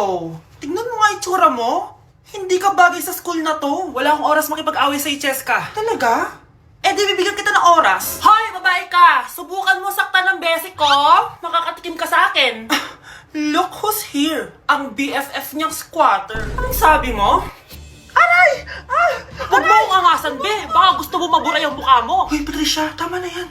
Oh, tignan mo nga itsura mo. Hindi ka bagay sa school na to. Wala akong oras makipag-away sa Cheska. Talaga? Eh di bibigyan kita ng oras. Hoy, babae ka! Subukan mo saktan ng basic ko. Makakatikim ka sa akin. Look who's here. Ang BFF niyang squatter. Anong sabi mo? Aray! Huwag mo akong angasan, be. Baka gusto mo mabura yung mukha mo. Hoy, Patricia, tama na yan.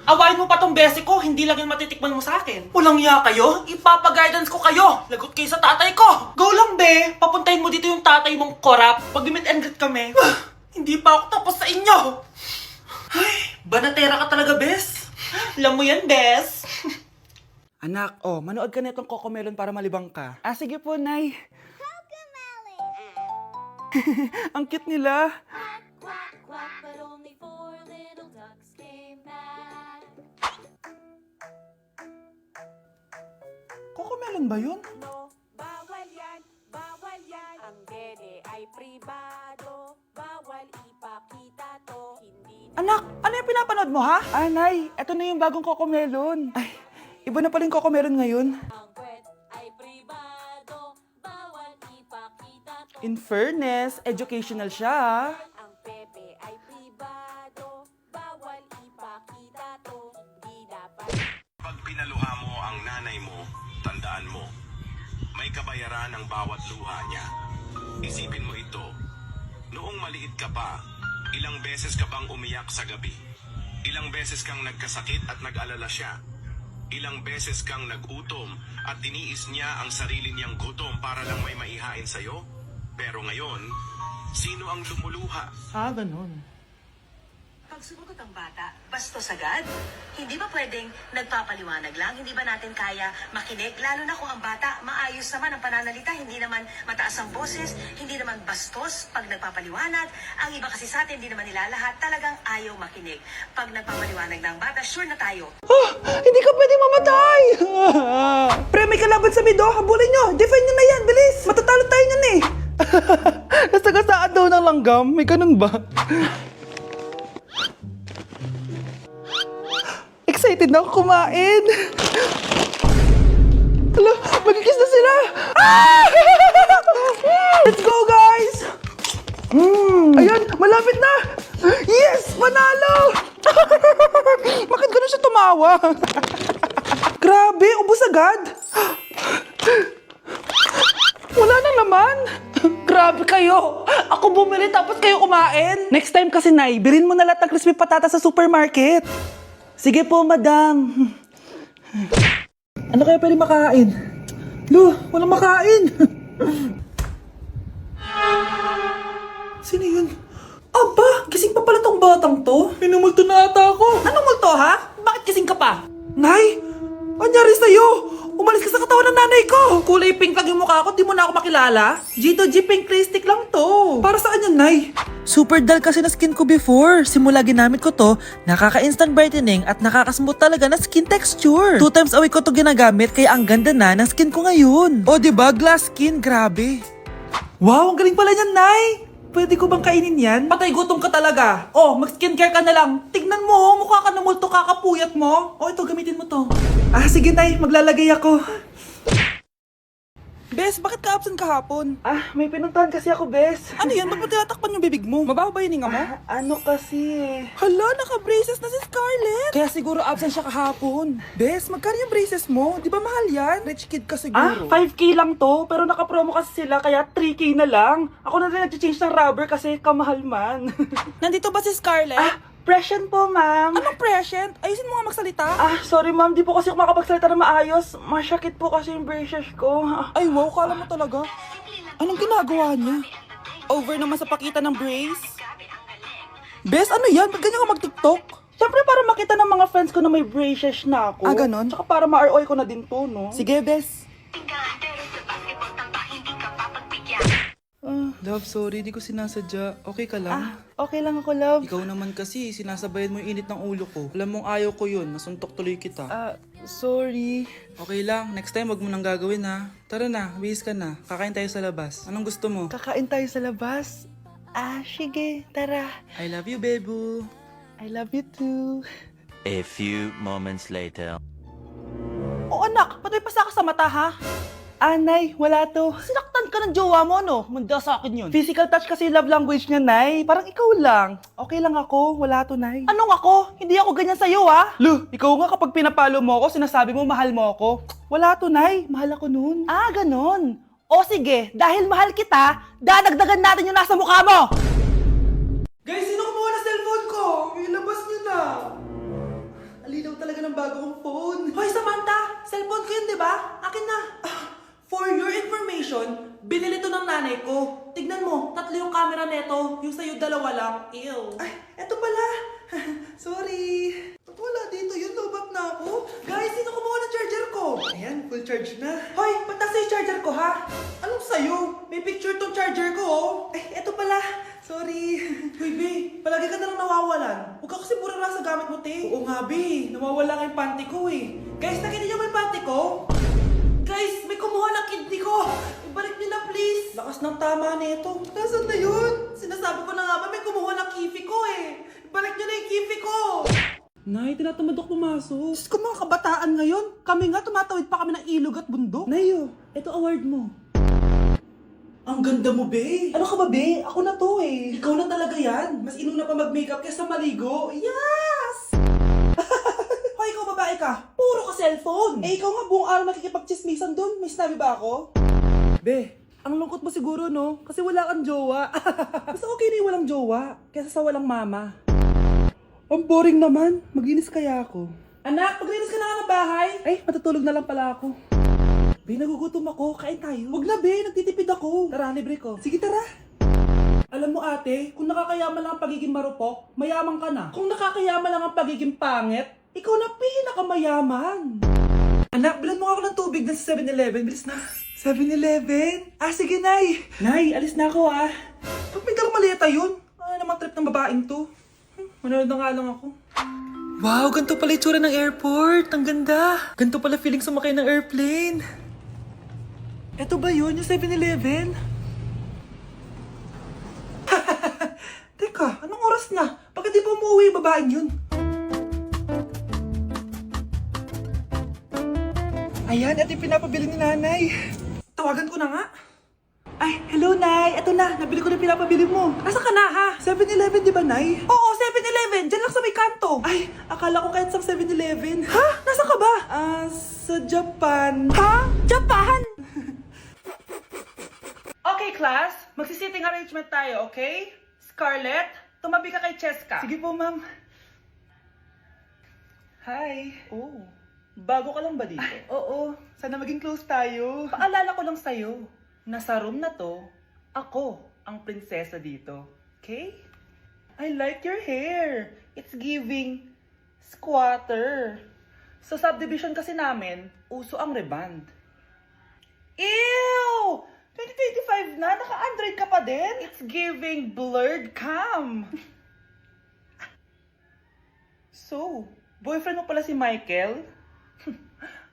Awayin mo pa tong basic ko, hindi lang yung matitikman mo sa akin. Walang iya kayo, ipapa-guidance ko kayo. Lagot kayo sa tatay ko. Go lang, be. Papuntahin mo dito yung tatay mong korap. Pag-meet and greet kami. Hindi pa ako tapos sa inyo. Ay, banatera ka talaga, bes. Alam mo yan, bes. Anak, manood ka na itong Cocomelon para malibang ka. Ah, sige po, Nay. Ang cute nila. Quack, quack, but only 4 little ducks came back. Cocomelon ba yun? No, bawal yan, bawal yan. Ang dede ay pribado, bawal ipakita to. Hindi Anak, ano yung pinapanood mo, ha? Ah, Nay, eto na yung bagong Cocomelon. Ay, iba na pala yung Cocomelon ngayon. Ang kwet ay pribado, bawal ipakita to. In fairness, educational siya, ha? ang pepe ay pribado, bawal ipakita to. Hindi dapat. Pag pinaluha mo ang nanay mo, tandaan mo, may kabayaran ang bawat luha niya. Isipin mo ito, noong maliit ka pa, ilang beses ka bang umiyak sa gabi? Ilang beses kang nagkasakit at nag-alala siya? Ilang beses kang nagutom at tiniis niya ang sarili niyang gutom para lang may maihain sa'yo? Pero ngayon, sino ang lumuluha? Ah, ganun. Pag sumagot ang bata, bastos agad. Hindi ba pwedeng nagpapaliwanag lang? Hindi ba natin kaya makinig? Lalo na kung ang bata maayos naman ang pananalita, hindi naman mataas ang boses, hindi naman bastos pag nagpapaliwanag. Ang iba kasi sa atin, hindi naman nila lahat talagang ayaw makinig. Pag nagpapaliwanag ng bata, sure na tayo. Hindi ka pwedeng mamatay! Pre, may kalaban sa mido. Habulin nyo. Defend nyo na yan. Bilis. Matatalo tayo nyan eh. Nasagasaan daw ng langgam. May ganun ba? Excited na ako kumain. Hala, magkikis na sila. Ah! Let's go, guys! Ayan, malapit na! Yes! Panalo! Bakit ganun siya tumawa? Grabe, ubos agad! Wala na naman! Grabe kayo! Ako bumili tapos kayo kumain! Next time kasi, Nay, bilhin mo na lahat ng crispy patata sa supermarket. Sige po, madam. Ano kaya pwede makain? Lo, walang makain! Sino yun? Aba, gising pa pala tong batang to. Minumulto na ata ako. Anong multo, ha? Bakit gising ka pa? Nay, anyari sa'yo? Umalis ka sa katawan ng nanay ko. Kulay pink lang yung mukha ko, di mo na ako makilala. G2G pink lipstick lang to. Para saan yan, Nay? Super dull kasi na skin ko before. Simula ginamit ko to, nakaka-instant brightening at nakaka-smooth talaga na skin texture. 2 times a week ko to ginagamit, kaya ang ganda na ng skin ko ngayon. O, diba? Glass skin, grabe. Wow, ang galing pala niyan, Nay. Pwede ko bang kainin yan? Patay gutom ka talaga. Oh, mag-skincare ka na lang. Tignan mo, mukha ka na multo kakapuyat mo. Oh, ito, gamitin mo to. Ah, sige, Nay, maglalagay ako. Bes, bakit ka absent kahapon? Ah, may pinuntahan kasi ako, Bes. Ano yan? Ba't mo tinatakpan yung bibig mo? Mabaho ba yung hininga mo? Ano kasi? Hala, naka-braces na si Scarlett. Kaya siguro absent siya kahapon. Bes, magkano yung braces mo? Di ba mahal yan? Rich kid ka siguro. 5K lang to, pero naka-promo kasi sila, kaya 3K na lang. Ako na rin nag-change ng rubber kasi kamahal man. Nandito ba si Scarlett? Present po, ma'am. Anong present? Ayusin mo nga magsalita. Sorry ma'am, di po kasi ako makapagsalita na maayos. Masyakit po kasi yung braces ko. Ay, wow, kala mo talaga. Anong ginagawa niya? Over naman sa pakita ng brace. Bes, ano yan? Ba't ganyan ka mag-tiktok? Siyempre para makita ng mga friends ko na may braces na ako. Ah, ganon? Tsaka para ma-ROI ko na din to, no? Sige, Bes. Love, sorry, di ko sinasadya. Okay ka lang? Okay lang ako, love. Ikaw naman kasi, sinasabayan mo yung init ng ulo ko. Alam mong ayaw ko yun, nasuntok tuloy kita. Sorry. Okay lang, next time wag mo nang gagawin ha. Tara na, bihis ka na. Kakain tayo sa labas. Anong gusto mo? Kakain tayo sa labas? Sige, tara. I love you, Bebu. I love you too. A few moments later. Oh anak, ba't may pasa ka sa mata ha? Nay, wala to. Sinaktan ka ng jowa mo, no? Manda sa akin yun. Physical touch kasi yung love language niya, Nay. Parang ikaw lang. Okay lang ako, wala to, Nay. Anong ako? Hindi ako ganyan sa'yo, ah. Lu, ikaw nga kapag pinapalo mo ako, sinasabi mo mahal mo ako. Wala to, Nay. Mahal ako nun. Ah, ganon. O sige, dahil mahal kita, dadagdagan natin yung nasa mukha mo! Guys, sino kumuha na cellphone ko? Ilabas niyo na. Alinaw talaga ng bago kong phone. Hoy, Samantha! Cellphone ko yun, di ba? Akin na. For your information, binili to ng nanay ko. Tignan mo, 3 yung camera neto. Yung sa'yo 2 lang. Ew. Ay, eto pala. Sorry. Ba't wala dito yun? Lobat na ako. Guys, sino kumuha ng charger ko? Ayan, full charge na. Hoy, ba't nasa yung charger ko, ha? Anong sa'yo? May picture tong charger ko, oh. Eh, eto pala. Sorry. Hoy, B, palagi ka na lang nawawalan. Huwag ka kasi burara sa gamit mo, te. Oo nga, B. Nawawala nga yung panty ko, eh. Guys, nakita niyo ba yung panty ko? Guys, may kumuha ng kidney ko. Ibalik niyo na, please. Lakas ng tama nito. Nasaan na yun? Sinasabi ko na nga ba, may kumuha ng kifi ko, eh. Ibalik niyo na yung kifi ko. Nay, tinatamad ako pumasok. Diyos ko, mga kabataan ngayon. Kami nga, tumatawid pa kami ng ilog at bundok. Nayo, ito award mo. Ang ganda mo, be. Ano ka ba, be? Ako na to, eh. Ikaw na talaga yan. Mas inuna pa mag-makeup kaysa maligo. Yes! Hoy, ikaw babae ka. Puro ka cellphone. Eh, ikaw nga buong araw nakikipag-chismisan doon. May sinabi ba ako? Be, ang lungkot mo siguro, no? Kasi wala kang jowa. Mas okay na yung walang jowa kaysa sa walang mama. Ang boring naman. Maginis kaya ako. Anak, paglinis ka na nga ng bahay. Ay, matutulog na lang pala ako. Be, nagugutom ako. Kain tayo. Huwag na, be. Nagtitipid ako. Tara, libre ko. Sige, tara. Alam mo, ate, kung nakakayaman lang ang pagiging marupok, mayaman ka na. Kung nakakayaman lang ang pagiging pangit, ikaw na pinakamayaman. Anak, bilan mo ako ng tubig na sa 7-Eleven. Bilis na. 7-Eleven? Ah, sige, Nay. Nay, alis na ako, ah. Ba't may dalang maleta yun? Ano naman trip ng babaeng to? Manonood na nga lang ako. Wow, ganito pala itsura ng airport. Ang ganda. Ganito pala feeling sumakay ng airplane. Eto ba yun, yung 7-Eleven? Teka, anong oras na? Bakit di pa umuwi yung babaeng yun? Ayan, ito yung pinapabili ni nanay. Tawagan ko na nga. Ay, hello, Nay. Eto na, nabili ko na yung pinapabili mo. Nasa ka na, ha? 7-Eleven, di ba, Nay? Oo, 7-Eleven. Diyan lang sa may kanto. Ay, akala ko kahit sa 7-Eleven. Ha? Nasa ka ba? Sa Japan. Ha? Japan? Okay, class. Magsi-sitting arrangement tayo, okay? Scarlett, tumabi ka kay Cheska. Sige po, ma'am. Hi. Oh, bago ka lang ba dito? Oo, sana maging close tayo. Paalala ko lang sa'yo, nasa room na to, ako ang prinsesa dito. Okay? I like your hair. It's giving squatter. Sa subdivision kasi namin, uso ang reband. Ew! 2025 na, naka-Android ka pa din? It's giving blurred cam. So, boyfriend mo pala si Michael?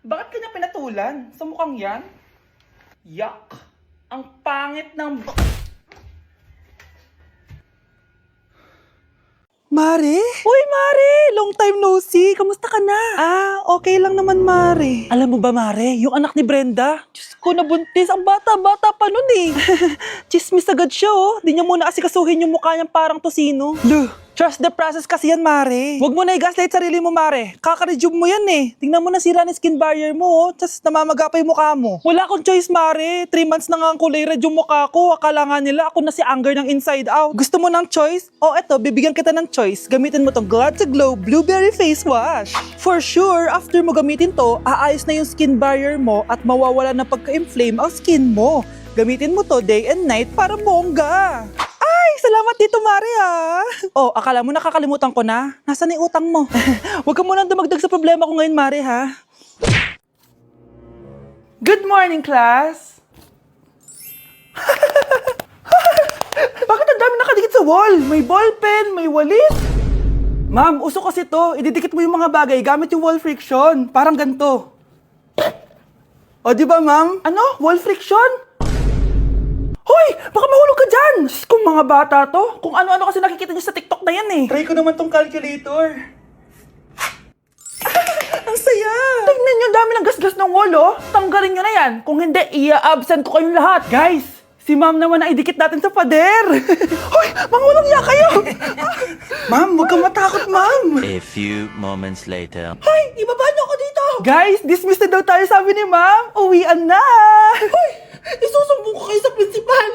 Bakit kanya pinatulan sa mukhang yan? Yuck! Ang pangit ng... Mare? Uy, Mare! Long time no see! Kamusta ka na? Okay lang naman, Mare. Alam mo ba, Mare? Yung anak ni Brenda? Diyos ko, nabuntis. Ang bata-bata pa nun eh. Chismis agad siya, oh. Di niya muna kasi kasuhin yung mukha niyang parang tosino. Luh! Trust the process kasi yan, Mare. Huwag mo na i-gaslight sarili mo, Mare. Kaka-rejuve mo yan eh. Tingnan mo na sira ng skin barrier mo, oh. Tapos namamaga pa yung mukha mo. Wala akong choice, Mare. 3 months na nga ang kulay red yung mukha ko. Akala nga nila ako na si Anger ng Inside Out. Gusto mo ng choice? Oh, eto, bibigyan kita ng choice. Gamitin mo tong Glad to Glow Blueberry Face Wash. For sure, after mo gamitin to, aayos na yung skin barrier mo at mawawala na pagka-inflame ang skin mo. Gamitin mo to day and night para bongga. Salamat dito, Mare, ha? Oh, akala mo nakakalimutan ko na? Nasaan yung utang mo? Huwag ka munang dumagdag sa problema ko ngayon, Mare, ha? Good morning, class! Bakit ang dami nakadikit sa wall? May ballpen, may walis. Ma'am, uso kasi to. Ididikit mo yung mga bagay gamit yung wall friction. Parang ganito. O, di ba, ma'am? Ano? Wall friction? Hoy! Baka mahulog ka dyan! Kung mga bata to, kung ano-ano kasi nakikita niyo sa TikTok na yan eh. Try ko naman tong calculator. Ang saya kaya? Tingnan nyo, dami ng gasgas ng wall, oh. Tanggalin nyo na yan. Kung hindi, i-absent ko kayong lahat. Guys, si ma'am naman na idikit natin sa pader. Hoy, mga walang iya kayo. Ma'am, huwag kang matakot, ma'am. A few moments later. Hoy, ibaba niyo ako dito. Guys, dismiss na daw tayo, sabi ni ma'am. Uwian na. Hoy, isusumbong ko kayo sa principal.